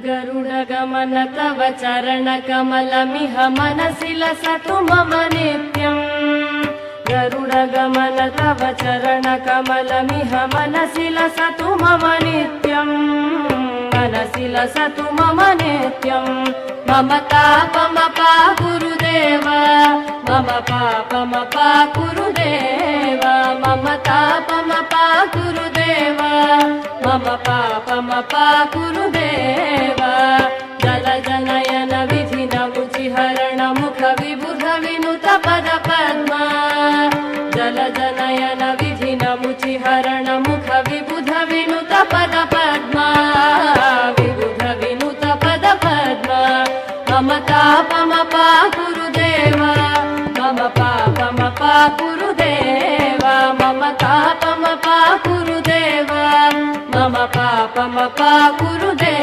गरुडगमन तव चरणकमलमिह मनसि लसतु मम नित्यम् गरुडगमन तव चरणकमलमिह मनसि लसतु मम नित्यम् मनसि लसतु मम नित्यम् मम तापमपा गुरुदेव मम पापमपा गुरुदेव मम तापमपा गुरुदेव मम पापमपा गुरुदेव जलजनयन विधिन मुचिहरण मुख विबुध विनुत पद पद्मा जलजनयन विधिन मुचिहरण मुख विबुध विनुत पद पद्मा विबुध विनुत पद पद्मा मम तापमपा गुरुदेव मम पापमपा गुरुदेव मम तापमपा गुरुदेव मम पापमपा गुरुदेव।